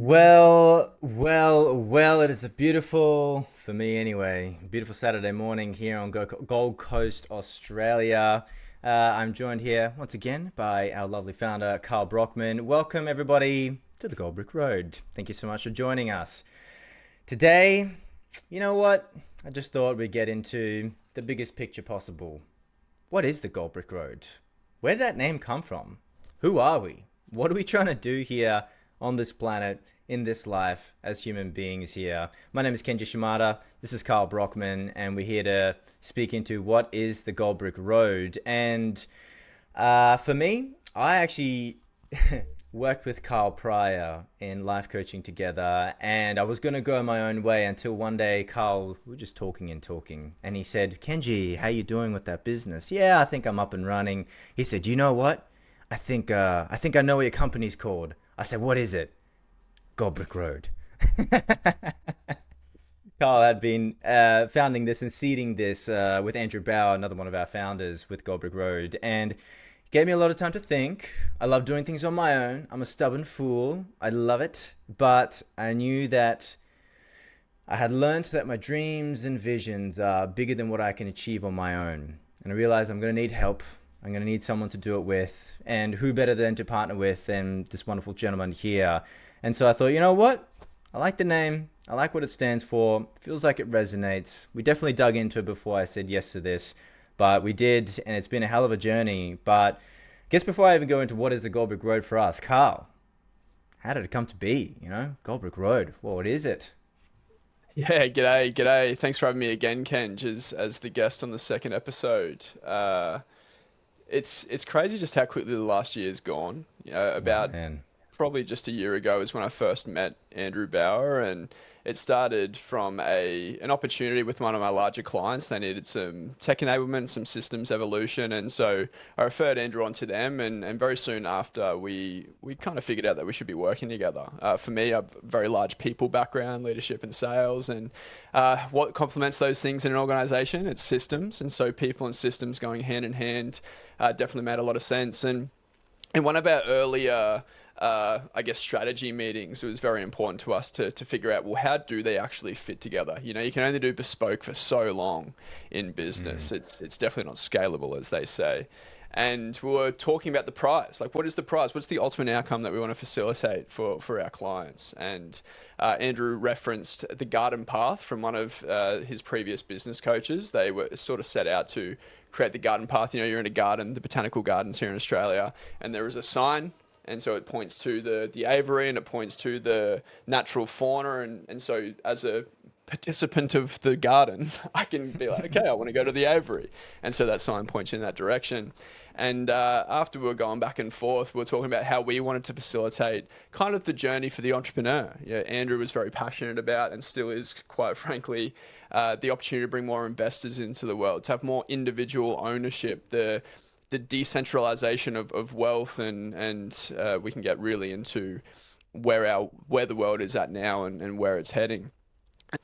It is a beautiful, for me anyway, beautiful Saturday morning here on Gold Coast, Australia. I'm joined here once again by our lovely founder, Carl Brockman. Welcome, everybody, to the Gold Brick Road. Thank you so much for joining us. Today, you know what? I just thought we'd get into the biggest picture possible. What is the Gold Brick Road? Where did that name come from? Who are we? What are we trying to do here on this planet, in this life, as human beings here? My name is Kenji Shimada. This is Carl Brockman, and we're here to speak into what is the Gold Brick Road. And for me, I actually worked with Carl prior in life coaching together, and I was going to go my own way until one day Carl, we were just talking and talking, and he said, Kenji, how you doing with that business? Yeah, I think I'm up and running. He said, you know what? I think I know what your company's called. I said, what is it? Gold Brick Road. Carl had been founding this and seeding this with Andrew Bauer, another one of our founders with Gold Brick Road, and gave me a lot of time to think. I love doing things on my own. I'm a stubborn fool. I love it. But I knew that I had learned that my dreams and visions are bigger than what I can achieve on my own. And I realized I'm going to need help. I'm going to need someone to do it with. And who better than to partner with than this wonderful gentleman here? And so I thought, you know what? I like the name. I like what it stands for. It feels like it resonates. We definitely dug into it before I said yes to this. But we did, and it's been a hell of a journey. But I guess before I even go into what is the Gold Brick Road for us, Carl, how did it come to be? Gold Brick Road. Well, what is it? Yeah, g'day. Thanks for having me again, Kenj, as the guest on the second episode. It's crazy just how quickly the last year's gone. Oh, About man. probably just a year ago is when I first met Andrew Bauer, and it started from a an opportunity with one of my larger clients. They needed some tech enablement, some systems evolution, and so I referred Andrew on to them, and very soon after we kind of figured out that we should be working together. For me, I have a very large people background, leadership and sales, and what complements those things in an organization, it's systems, and so people and systems going hand in hand definitely made a lot of sense. And in one of our earlier, I guess, strategy meetings, it was very important to us to figure out, well, how do they actually fit together? You can only do bespoke for so long in business. It's definitely not scalable, as they say. And we were talking about the prize. Like, what is the prize? What's the ultimate outcome that we want to facilitate for our clients? And Andrew referenced the garden path from one of his previous business coaches. They were sort of set out to create the garden path. You're in a garden, the botanical gardens here in Australia, and there is a sign. And so it points to the aviary, and it points to the natural fauna. And so as a participant of the garden, I can be like, okay, I want to go to the aviary. And so that sign points in that direction. And after we were going back and forth, we were talking about how we wanted to facilitate kind of the journey for the entrepreneur. Yeah, Andrew was very passionate about, and still is, quite frankly, the opportunity to bring more investors into the world, to have more individual ownership, the decentralization of wealth, and we can get really into where the world is at now, and where it's heading.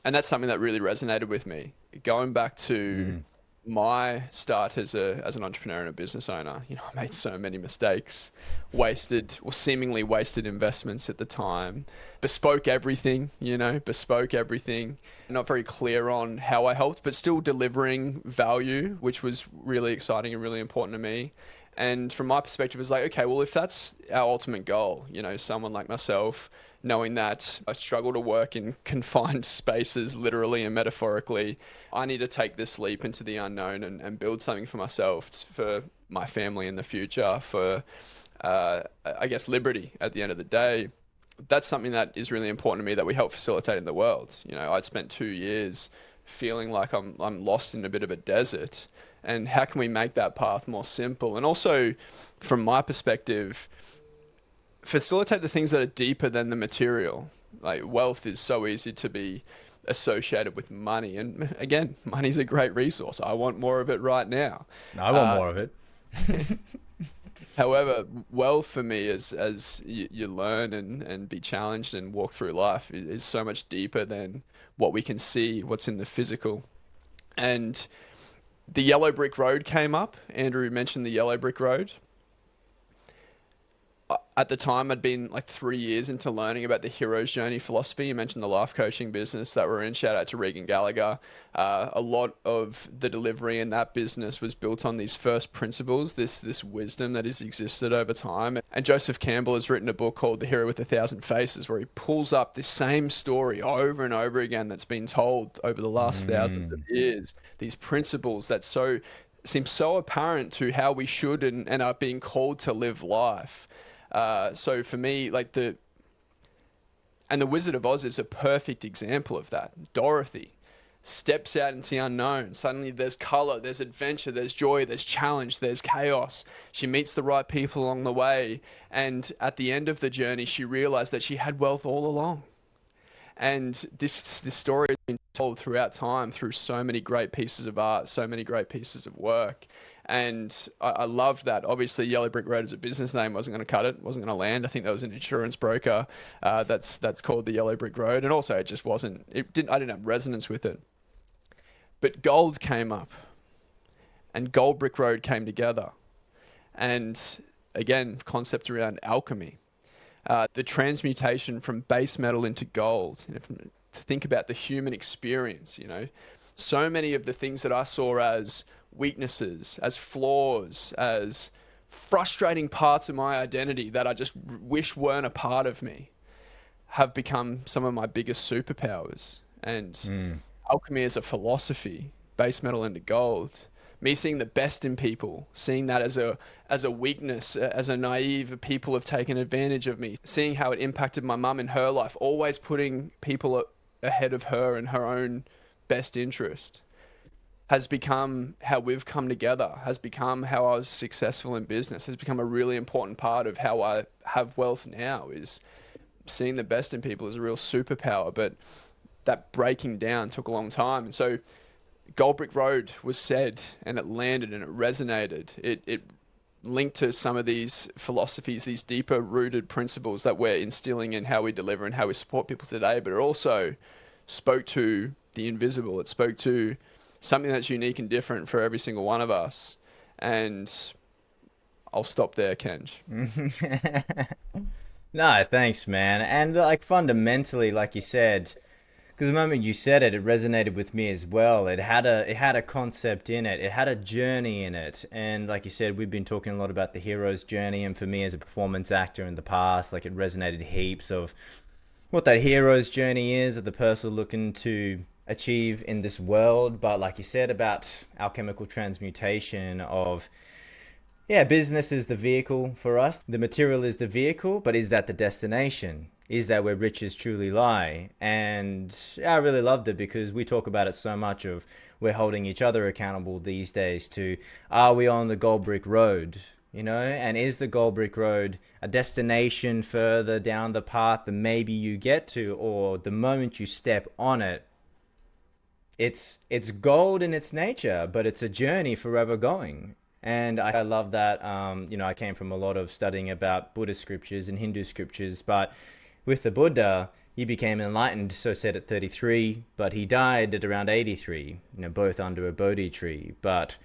And that's something that really resonated with me. Going back to Mm. my start as an entrepreneur and a business owner, I made so many mistakes, wasted or seemingly wasted investments at the time, bespoke everything, not very clear on how I helped, but still delivering value, which was really exciting and really important to me. And from my perspective, it's like, okay, well, if that's our ultimate goal, someone like myself, knowing that I struggle to work in confined spaces, literally and metaphorically, I need to take this leap into the unknown, and build something for myself, for my family in the future, for, I guess, liberty at the end of the day. That's something that is really important to me, that we help facilitate in the world. I'd spent 2 years feeling like I'm lost in a bit of a desert, and how can we make that path more simple? And also, from my perspective, facilitate the things that are deeper than the material. Like, wealth is so easy to be associated with money, and again, money's a great resource. I want more of it right now. I want Uh, more of it. However, wealth for me, as you learn and be challenged and walk through life, is so much deeper than what we can see, what's in the physical. And the yellow brick road came up. Andrew mentioned the yellow brick road. at the time, I'd been like 3 years into learning about the hero's journey philosophy. You mentioned the life coaching business that we're in. Shout out to Regan Gallagher. A lot of the delivery in that business was built on these first principles, this wisdom that has existed over time. And Joseph Campbell has written a book called The Hero with a Thousand Faces, where he pulls up this same story over and over again that's been told over the last thousands of years. These principles that seem so apparent to how we should and are being called to live life. So for me, the Wizard of Oz is a perfect example of that. Dorothy steps out into the unknown. Suddenly there's color, there's adventure, there's joy, there's challenge, there's chaos. She meets the right people along the way. And at the end of the journey, she realized that she had wealth all along. And this story has been told throughout time through so many great pieces of art, so many great pieces of work. And I loved that. Obviously, Yellow Brick Road as a business name wasn't going to cut it, wasn't going to land. I think there was an insurance broker that's called the Yellow Brick Road, and also it just wasn't. I didn't have resonance with it. But gold came up, and Gold Brick Road came together, and again, concept around alchemy, the transmutation from base metal into gold. To think about the human experience, so many of the things that I saw as weaknesses, as flaws, as frustrating parts of my identity that I just wish weren't a part of me, have become some of my biggest superpowers. And alchemy as a philosophy, base metal into gold, me seeing the best in people, seeing that as a weakness, as a naive, people have taken advantage of me, seeing how it impacted my mum in her life, always putting people ahead of her and her own best interest, has become how we've come together, has become how I was successful in business, has become a really important part of how I have wealth now, is seeing the best in people is a real superpower. But that breaking down took a long time. And so Gold Brick Road was said, and it landed and it resonated. It linked to some of these philosophies, these deeper rooted principles that we're instilling in how we deliver and how we support people today. But it also spoke to the invisible. It spoke to something that's unique and different for every single one of us. And I'll stop there, Kenj. No, thanks, man. And fundamentally, like you said, because the moment you said it, it resonated with me as well. It had a concept in it. It had a journey in it. And like you said, we've been talking a lot about the hero's journey. And for me as a performance actor in the past, it resonated heaps of what that hero's journey is, of the person looking to achieve in this world. But like you said about alchemical transmutation of, yeah, business is the vehicle for us. The material is the vehicle, but is that the destination? Is that where riches truly lie? And yeah, I really loved it because we talk about it so much of we're holding each other accountable these days to, are we on the Gold Brick Road? And is the Gold Brick Road a destination further down the path that maybe you get to, or the moment you step on it, it's gold in its nature, but it's a journey forever going. And I love that. I came from a lot of studying about Buddhist scriptures and Hindu scriptures, but with the Buddha, he became enlightened, so said at 33, but he died at around 83, both under a Bodhi tree. But,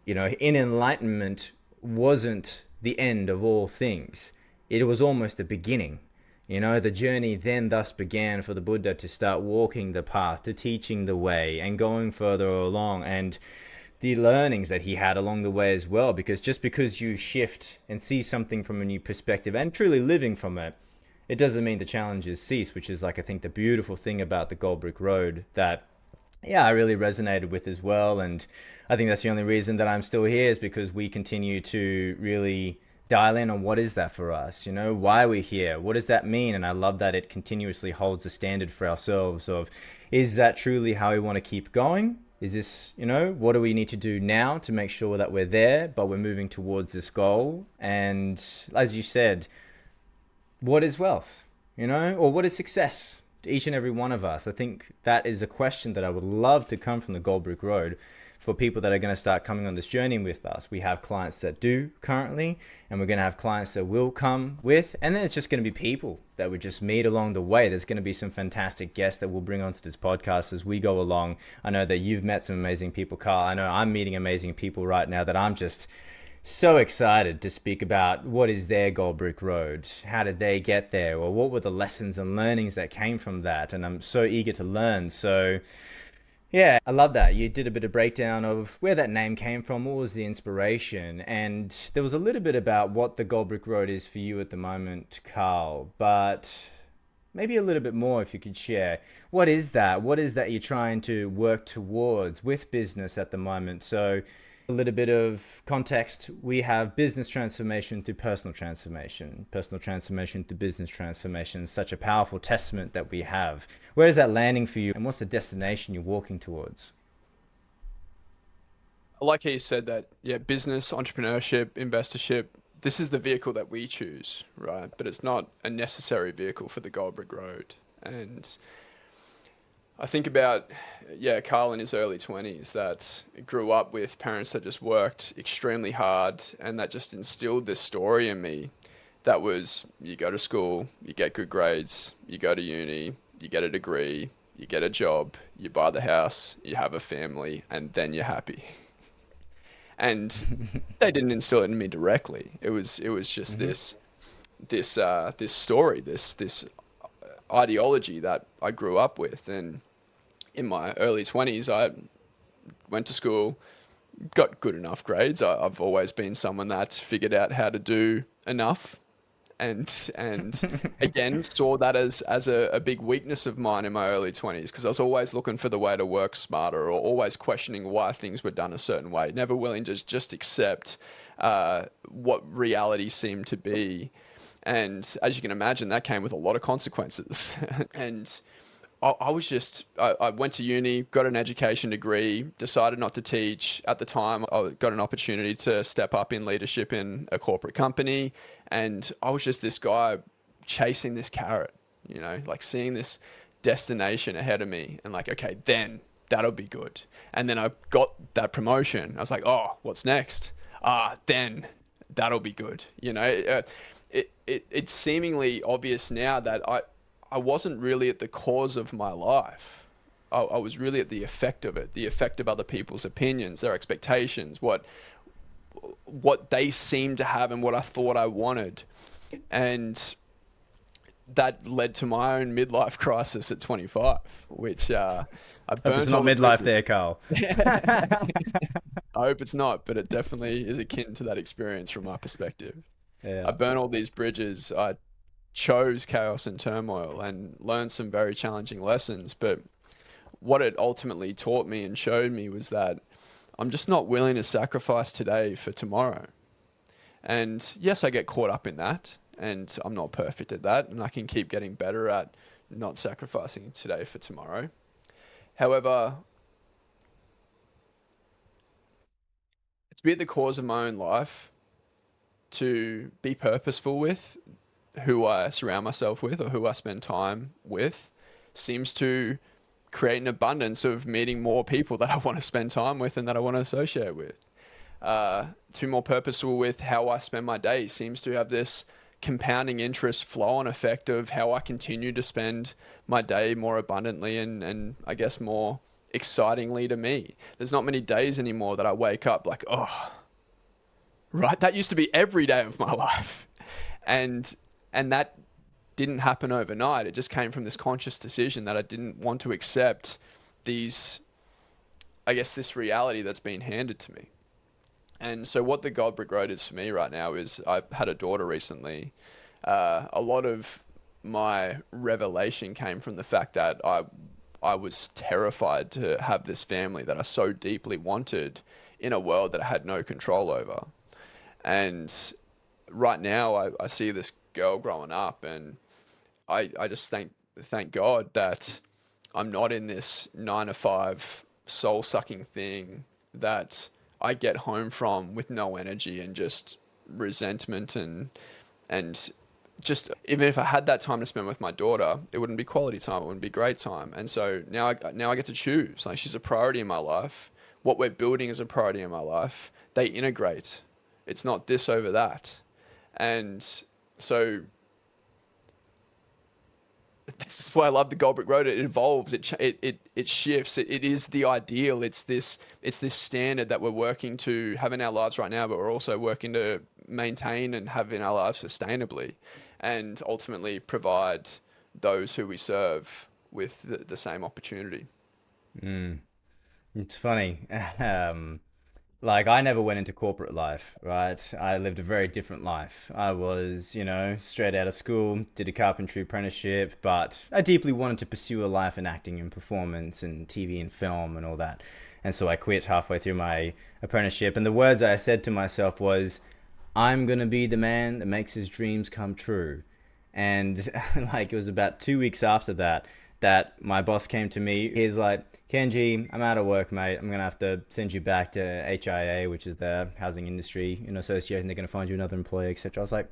in enlightenment wasn't the end of all things. It was almost the beginning. The journey then thus began for the Buddha to start walking the path, to teaching the way and going further along, and the learnings that he had along the way as well. Because just because you shift and see something from a new perspective and truly living from it, it doesn't mean the challenges cease, which is I think the beautiful thing about the Gold Brick Road that, yeah, I really resonated with as well. And I think that's the only reason that I'm still here, is because we continue to really dial in on what is that for us, why we're here, what does that mean? And I love that it continuously holds a standard for ourselves of, is that truly how we want to keep going? Is this, what do we need to do now to make sure that we're there, but we're moving towards this goal? And as you said, what is wealth, or what is success to each and every one of us? I think that is a question that I would love to come from the Gold Brick Road for people that are going to start coming on this journey with us. We have clients that do currently, and we're going to have clients that will come with, and then it's just going to be people that we just meet along the way. There's going to be some fantastic guests that we'll bring onto this podcast as we go along. I know that you've met some amazing people, Carl. I know I'm meeting amazing people right now that I'm just so excited to speak about what is their gold brick road. How did they get there? Or what were the lessons and learnings that came from that? And I'm so eager to learn. So, yeah, I love that. You did a bit of breakdown of where that name came from, what was the inspiration, and there was a little bit about what the gold brick road is for you at the moment, Carl. But maybe a little bit more if you could share. What is that? What is that you're trying to work towards with business at the moment? So, a little bit of context, we have business transformation to personal transformation to business transformation. Such a powerful testament that we have. Where is that landing for you, and what's the destination you're walking towards? I like how you said that, yeah, business, entrepreneurship, investorship, this is the vehicle that we choose, right? But it's not a necessary vehicle for the Gold Brick Road. And I think about, yeah, Carl in his early 20s that grew up with parents that just worked extremely hard and that just instilled this story in me that was you go to school, you get good grades, you go to uni, you get a degree, you get a job, you buy the house, you have a family, and then you're happy. And they didn't instill it in me directly. It was just Mm-hmm. this story, this ideology that I grew up with. And in my early 20s, I went to school, got good enough grades. I've always been someone that's figured out how to do enough, and again saw that as a big weakness of mine in my early 20s because I was always looking for the way to work smarter or always questioning why things were done a certain way, never willing to just accept what reality seemed to be. And as you can imagine, that came with a lot of consequences. And I was just, I went to uni, got an education degree, decided not to teach. At the time, I got an opportunity to step up in leadership in a corporate company. And I was just this guy chasing this carrot, like seeing this destination ahead of me and like, okay, then that'll be good. And then I got that promotion. I was like, oh, what's next? Then that'll be good. It's seemingly obvious now that I wasn't really at the cause of my life. I was really at the effect of it, the effect of other people's opinions, their expectations, what they seemed to have and what I thought I wanted. And that led to my own midlife crisis at 25, which I Hope it's burnt not all the midlife bridges. there, Carl. I hope it's not, but it definitely is akin to that experience from my perspective. I Yeah. burnt all these bridges. I chose chaos and turmoil and learned some very challenging lessons. But what it ultimately taught me and showed me was that I'm just not willing to sacrifice today for tomorrow. And yes, I get caught up in that, and I'm not perfect at that, and I can keep getting better at not sacrificing today for tomorrow. However, to be at the cause of my own life, to be purposeful with who I surround myself with or who I spend time with, seems to create an abundance of meeting more people that I want to spend time with and that I want to associate with. To be more purposeful with how I spend my day seems to have this compounding interest flow on effect of how I continue to spend my day more abundantly and I guess more excitingly to me. There's not many days anymore that I wake up like, oh, right, that used to be every day of my life. And that didn't happen overnight. It just came from this conscious decision that I didn't want to accept these, I guess, this reality that's been handed to me. And so, what the God Brick Road is for me right now is I had a daughter recently. A lot of my revelation came from the fact that I was terrified to have this family that I so deeply wanted in a world that I had no control over. And right now, I see this girl growing up, and I just thank God that I'm not in this 9 to 5 soul sucking thing that I get home from with no energy and just resentment and just even if I had that time to spend with my daughter, it wouldn't be quality time. It wouldn't be great time. And so now I get to choose. Like she's a priority in my life. What we're building is a priority in my life. They integrate. It's not this over that. And so this is why I love the Gold Brick Road. It evolves, it shifts. It is the ideal. It's this standard that we're working to have in our lives right now, but we're also working to maintain and have in our lives sustainably, and ultimately provide those who we serve with the same opportunity. It's funny. Like I never went into corporate life, right? I lived a very different life. I was, straight out of school, did a carpentry apprenticeship, but I deeply wanted to pursue a life in acting and performance and TV and film and all that. And so I quit halfway through my apprenticeship. And the words I said to myself was, I'm going to be the man that makes his dreams come true. And like it was about 2 weeks after that my boss came to me. He's like, Kenji, I'm out of work, mate. I'm going to have to send you back to HIA, which is the Housing Industry Association. They're going to find you another employer, etc. I was like,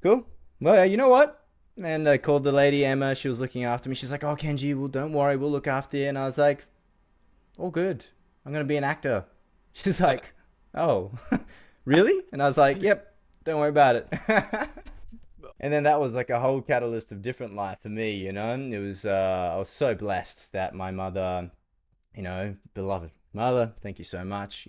cool. Well, you know what? And I called the lady, Emma. She was looking after me. She's like, oh, Kenji, well, don't worry. We'll look after you. And I was like, all good. I'm going to be an actor. She's like, oh, really? And I was like, yep, don't worry about it. And then that was like a whole catalyst of different life for me, It was, I was so blessed that my mother, beloved mother, thank you so much,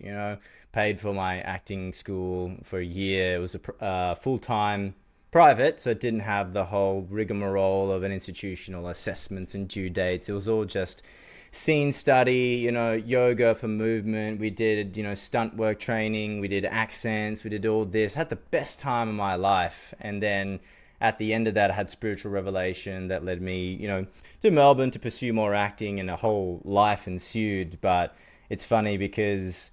paid for my acting school for a year. It was a full-time private, so it didn't have the whole rigmarole of an institutional assessments and due dates. It was all just scene study, yoga for movement. We did, stunt work training. We did accents. We did all this. Had the best time of my life. And then at the end of that, I had spiritual revelation that led me, to Melbourne to pursue more acting, and a whole life ensued. But it's funny because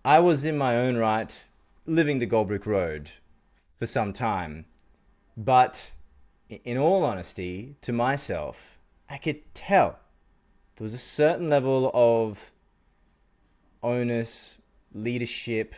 I was in my own right living the Gold Brick Road for some time. But in all honesty, to myself, I could tell there was a certain level of onus, leadership,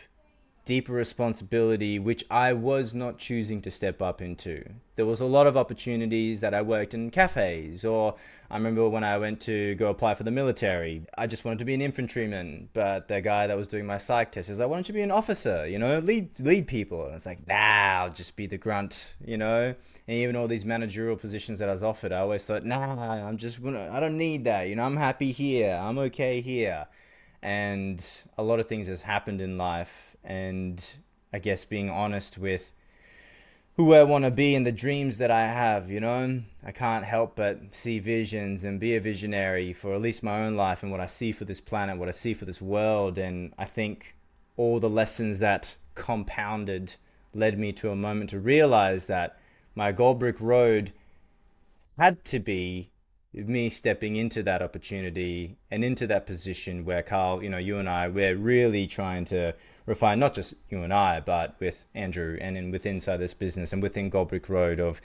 deeper responsibility, which I was not choosing to step up into. There was a lot of opportunities that I worked in cafes, or I remember when I went to go apply for the military, I just wanted to be an infantryman, but the guy that was doing my psych test was like, why don't you be an officer, lead people? And it's like, nah, I'll just be the grunt, And even all these managerial positions that I was offered, I always thought, nah, I don't need that, I'm happy here, I'm okay here. And a lot of things has happened in life, and I guess being honest with who I want to be and the dreams that I have, I can't help but see visions and be a visionary for at least my own life and what I see for this planet, what I see for this world. And I think all the lessons that compounded led me to a moment to realize that my Gold Brick Road had to be me stepping into that opportunity and into that position where, Carl, you and I, we're really trying to refine, not just you and I, but with Andrew and with inside this business and within Gold Brick Road, of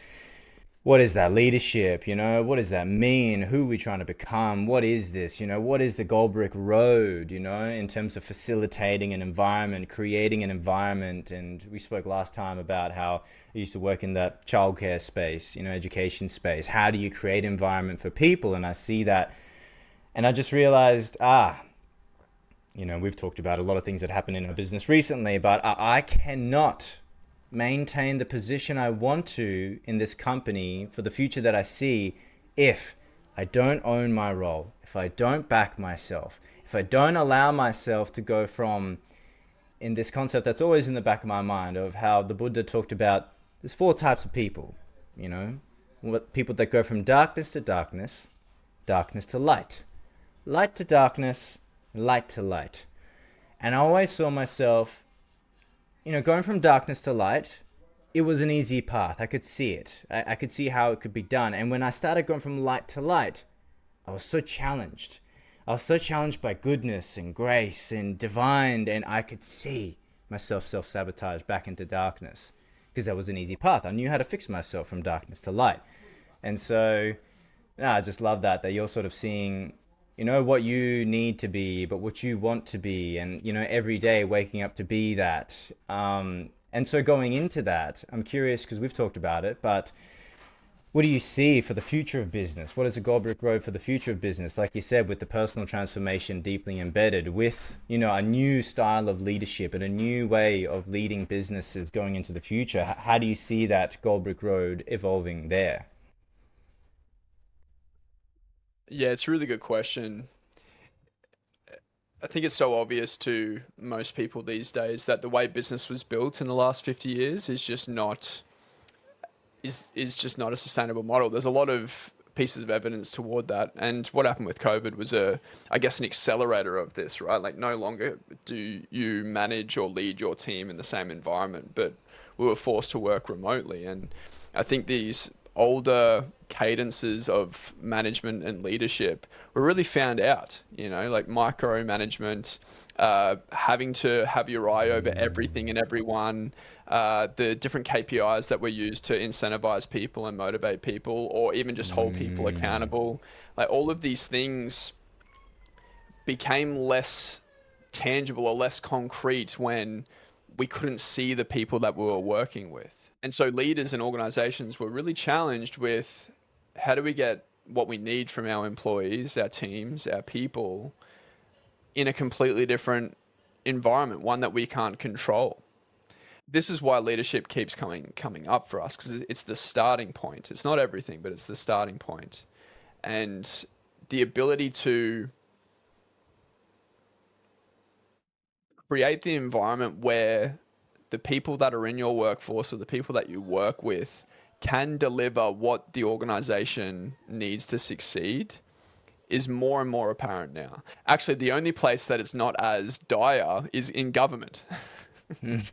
what is that leadership, what does that mean, who are we trying to become, what is this, what is the Gold Brick Road, in terms of facilitating an environment, creating an environment. And we spoke last time about how I used to work in that childcare space, education space. How do you create environment for people? And I see that, and I just realized, we've talked about a lot of things that happened in our business recently, but I cannot maintain the position I want to in this company for the future that I see if I don't own my role, if I don't back myself, if I don't allow myself to go from, in this concept that's always in the back of my mind, of how the Buddha talked about, there's 4 types of people, people that go from darkness to darkness, darkness to light, light to darkness, light to light. And I always saw myself, going from darkness to light. It was an easy path. I could see it. I could see how it could be done. And when I started going from light to light, I was so challenged. I was so challenged by goodness and grace and divine, and I could see myself self-sabotage back into darkness because that was an easy path. I knew how to fix myself from darkness to light. And so, I just love that you're sort of seeing, what you need to be, but what you want to be, and, every day waking up to be that. And so going into that, I'm curious, because we've talked about it, but what do you see for the future of business? What is a Gold Brick Road for the future of business? Like you said, with the personal transformation deeply embedded, with, a new style of leadership and a new way of leading businesses going into the future. How do you see that Gold Brick Road evolving there? Yeah, it's a really good question. I think it's so obvious to most people these days that the way business was built in the last 50 years is just not a sustainable model. There's a lot of pieces of evidence toward that. And what happened with COVID was I guess, an accelerator of this, right? Like no longer do you manage or lead your team in the same environment, but we were forced to work remotely. And I think these older cadences of management and leadership were really found out, like micromanagement, having to have your eye over everything and everyone, the different KPIs that were used to incentivize people and motivate people, or even just hold people Mm, accountable. Like all of these things became less tangible or less concrete when we couldn't see the people that we were working with. And so leaders and organizations were really challenged with how do we get what we need from our employees, our teams, our people in a completely different environment, one that we can't control. This is why leadership keeps coming up for us, because it's the starting point. It's not everything, but it's the starting point. And the ability to create the environment where the people that are in your workforce or the people that you work with can deliver what the organization needs to succeed is more and more apparent now. Actually, the only place that it's not as dire is in government. mm.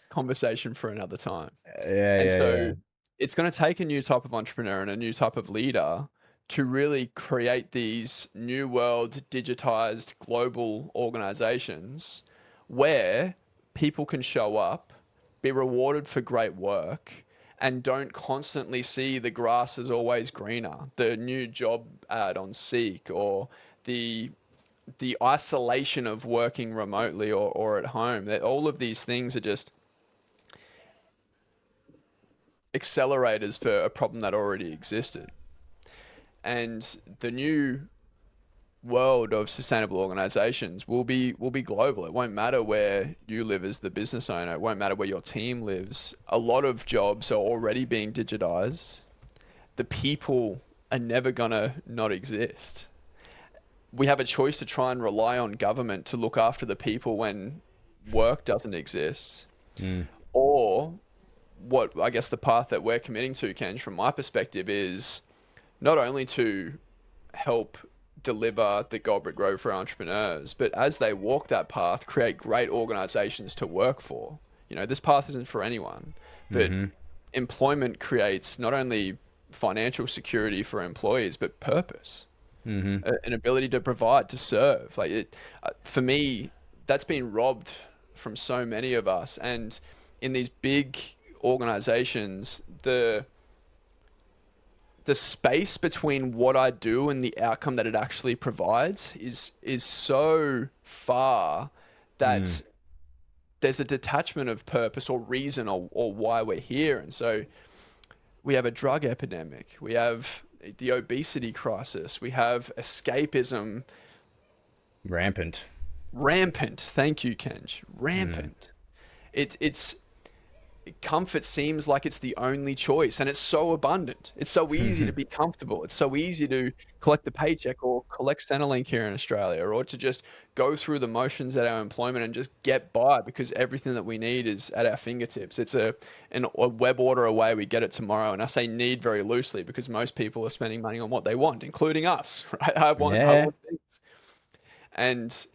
Conversation for another time. Yeah, And yeah, yeah. so it's going to take a new type of entrepreneur and a new type of leader to really create these new world digitized global organizations where people can show up, be rewarded for great work, and don't constantly see the grass is always greener, the new job ad on Seek, or the the isolation of working remotely or at home. That all of these things are just accelerators for a problem that already existed. And the new world of sustainable organizations will be global. It won't matter where you live as the business owner. It won't matter where your team lives. A lot of jobs are already being digitized. The people are never gonna not exist. We have a choice to try and rely on government to look after the people when work doesn't exist, Mm, or what I guess the path that we're committing to, Kenj, from my perspective, is not only to help deliver the Goldbrick Road for entrepreneurs, but as they walk that path, create great organizations to work for. This path isn't for anyone, but mm-hmm, employment creates not only financial security for employees, but purpose, mm-hmm. an ability to provide, to serve. Like for me, that's been robbed from so many of us. And in these big organizations, the space between what I do and the outcome that it actually provides is so far Mm. that there's a detachment of purpose or reason or why we're here. And so we have a drug epidemic, we have the obesity crisis, we have escapism Rampant. rampant. Thank you, Kenj. Mm, Rampant. It's comfort seems like it's the only choice, and it's so abundant. It's so easy to be comfortable. It's so easy to collect the paycheck or collect Centrelink here in Australia, or to just go through the motions at our employment and just get by because everything that we need is at our fingertips. It's a web order away. We get it tomorrow, and I say need very loosely because most people are spending money on what they want, including us. Right? I yeah. want things, and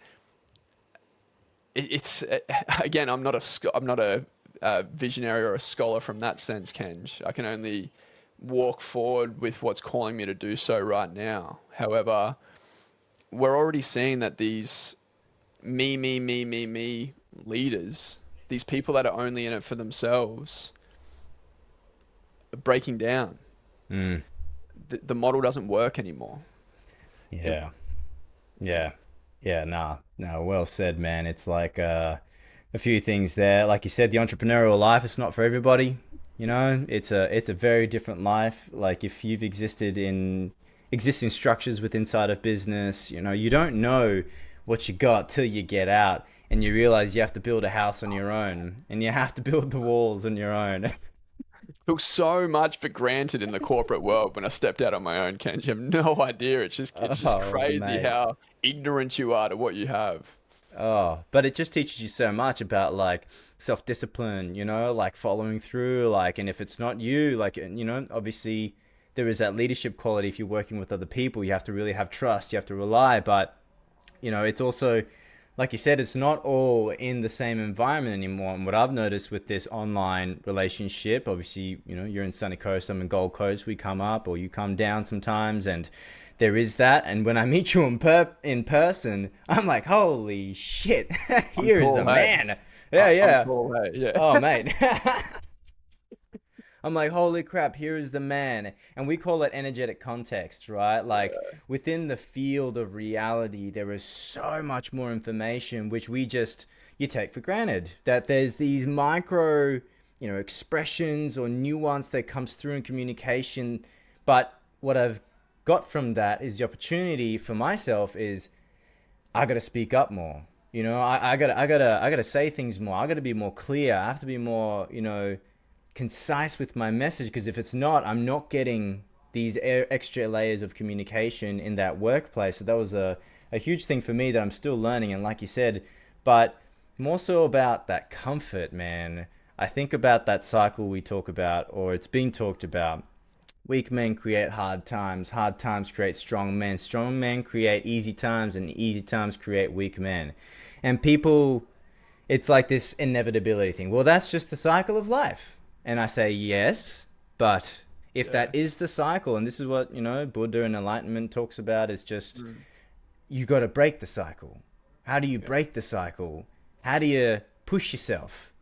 it's again, I'm not a visionary or a scholar from that sense, Kenj. I can only walk forward with what's calling me to do so right now. However, we're already seeing that these me leaders, these people that are only in it for themselves, are breaking down. Mm, The model doesn't work anymore. It, yeah. Yeah. Yeah, nah. No, well said, man. It's like a few things there. Like you said, the entrepreneurial life is not for everybody. It's a very different life. Like if you've existed in existing structures with inside of business, you don't know what you got till you get out and you realize you have to build a house on your own and you have to build the walls on your own. took so much for granted in the corporate world when I stepped out on my own, Ken. You have no idea. It's just Oh, crazy mate. how ignorant you are to what you have. Oh, but it just teaches you so much about like self-discipline, like following through, like, and if it's not you, like, obviously there is that leadership quality. If you're working with other people, you have to really have trust, you have to rely, but it's also, like you said, it's not all in the same environment anymore. And what I've noticed with this online relationship, obviously, you're in Sunny Coast, I'm in Gold Coast, we come up or you come down sometimes, and there is that. And when I meet you in person, I'm like, holy shit, I'm here is the cool, hey. man. Yeah, I'm yeah. cool, hey. Oh, Yeah. mate. I'm like, holy crap, here is the man. And we call it energetic context, right? Like within the field of reality, there is so much more information which you take for granted. That there's these micro, expressions or nuance that comes through in communication. But what I've got from that is the opportunity for myself is I gotta speak up more. I gotta say things more. I gotta be more clear. I have to be more, concise with my message, because if it's not, I'm not getting these extra layers of communication in that workplace. So that was a huge thing for me that I'm still learning. And like you said, but more so about that comfort, man. I think about that cycle we talk about, or it's being talked about. Weak men create hard times create strong men create easy times, and easy times create weak men. And people, it's like this inevitability thing. Well, that's just the cycle of life. And I say, yes, but if that Yeah. is the cycle, and this is what, Buddha and enlightenment talks about, is just Mm, you got to break the cycle. How do you yeah. break the cycle? How do you push yourself?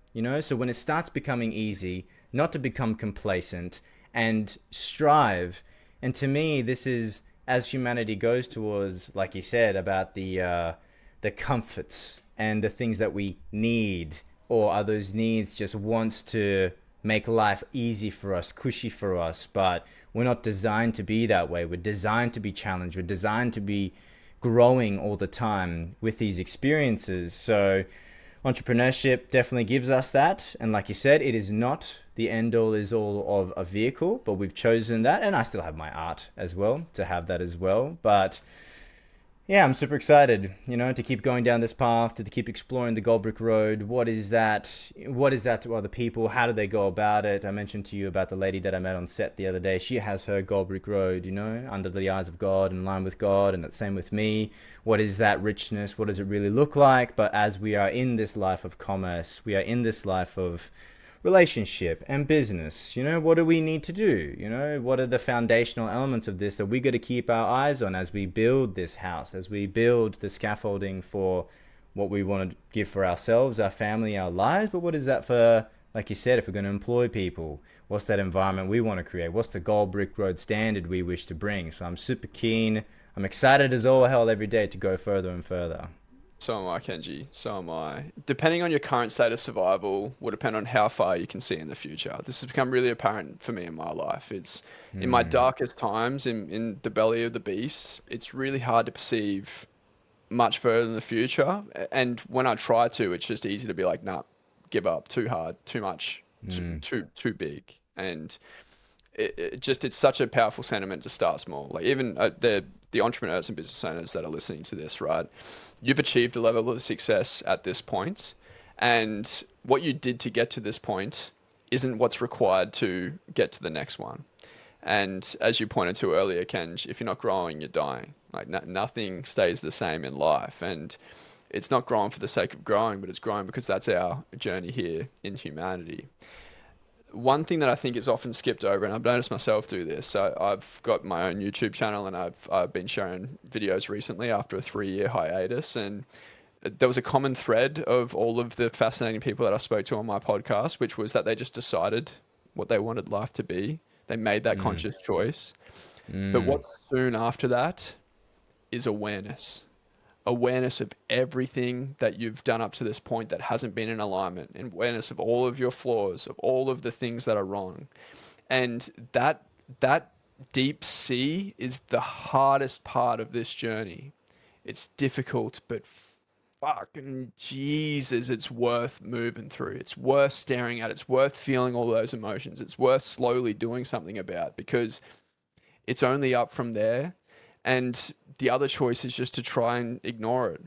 So when it starts becoming easy, not to become complacent and strive. And to me, this is as humanity goes towards, like you said, about the comforts and the things that we need, or are those needs just wants to make life easy for us, cushy for us, but we're not designed to be that way. We're designed to be challenged. We're designed to be growing all the time with these experiences. So entrepreneurship definitely gives us that. And like you said, it is not the end all is all of a vehicle, but we've chosen that. And I still have my art as well to have that as well. But yeah, I'm super excited, to keep going down this path, to keep exploring the Gold Brick Road. What is that? What is that to other people? How do they go about it? I mentioned to you about the lady that I met on set the other day. She has her Gold Brick Road, under the eyes of God, in line with God, and the same with me. What is that richness? What does it really look like? But as we are in this life of commerce, we are in this life of relationship and business. What do we need to do? What are the foundational elements of this that we got to keep our eyes on as we build this house, as we build the scaffolding for what we want to give for ourselves, our family, our lives? But what is that for, like you said, if we're going to employ people? What's that environment we want to create? What's the Gold Brick Road standard we wish to bring? So I'm super keen. I'm excited as all hell every day to go further and further. So am I, Kenji. So am I. Depending on your current state of survival will depend on how far you can see in the future. This has become really apparent for me in my life. It's in my Hmm. darkest times, in the belly of the beast, it's really hard to perceive much further in the future. And when I try to, it's just easy to be like, nah, give up, too hard, too much, Hmm. too big. And it's such a powerful sentiment to start small. Like even the entrepreneurs and business owners that are listening to this, right? You've achieved a level of success at this point, and what you did to get to this point isn't what's required to get to the next one. And as you pointed to earlier, Ken, if you're not growing, you're dying. Like nothing stays the same in life, and it's not growing for the sake of growing, but it's growing because that's our journey here in humanity. One thing that I think is often skipped over, and I've noticed myself do this. So I've got my own YouTube channel, and I've been sharing videos recently after a 3 year hiatus, and there was a common thread of all of the fascinating people that I spoke to on my podcast, which was that they just decided what they wanted life to be. They made that Hmm. conscious choice. But Hmm. what's soon after that is awareness. Awareness of everything that you've done up to this point that hasn't been in alignment, and awareness of all of your flaws, of all of the things that are wrong. And that deep sea is the hardest part of this journey. It's difficult, but fucking Jesus, it's worth moving through. It's worth staring at. It's worth feeling all those emotions. It's worth slowly doing something about, because it's only up from there. And the other choice is just to try and ignore it.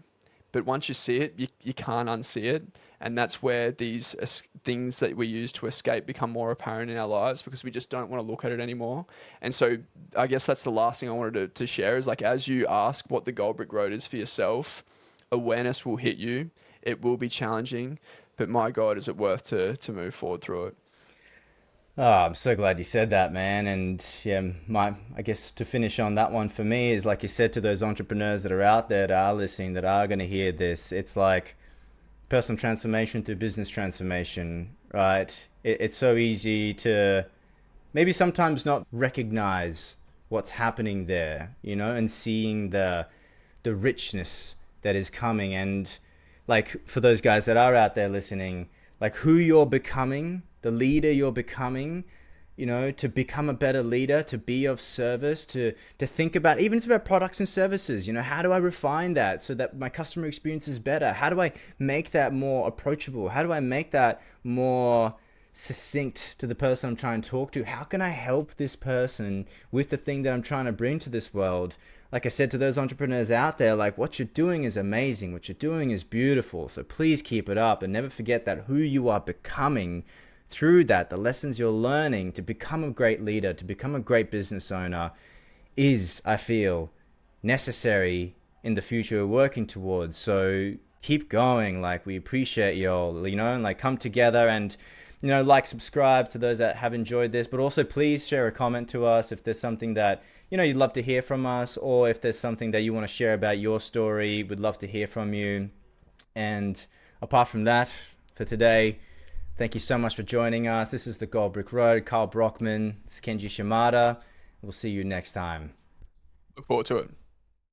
But once you see it, you can't unsee it. And that's where these things that we use to escape become more apparent in our lives, because we just don't want to look at it anymore. And so I guess that's the last thing I wanted to share is, like, as you ask what the Gold Brick Road is for yourself, awareness will hit you. It will be challenging, but my God, is it worth to move forward through it? Oh, I'm so glad you said that, man. And yeah, I guess to finish on that one for me is like you said, to those entrepreneurs that are out there that are listening, that are going to hear this, it's like personal transformation through business transformation, right? It's so easy to maybe sometimes not recognize what's happening there, and seeing the richness that is coming. And like for those guys that are out there listening, like who you're becoming, the leader you're becoming, to become a better leader, to be of service, to think about, even it's about products and services, how do I refine that so that my customer experience is better? How do I make that more approachable? How do I make that more succinct to the person I'm trying to talk to? How can I help this person with the thing that I'm trying to bring to this world? Like I said, to those entrepreneurs out there, like, what you're doing is amazing. What you're doing is beautiful. So please keep it up, and never forget that who you are becoming through that, the lessons you're learning to become a great leader, to become a great business owner, is, I feel, necessary in the future we're working towards. So keep going. Like, we appreciate you all, and like come together and, like, subscribe to those that have enjoyed this, but also please share a comment to us if there's something that, you'd love to hear from us, or if there's something that you want to share about your story, we'd love to hear from you. And apart from that, for today, thank you so much for joining us. This is the Gold Brick Road. Carl Brockman, it's Kenji Shimada. We'll see you next time. Look forward to it.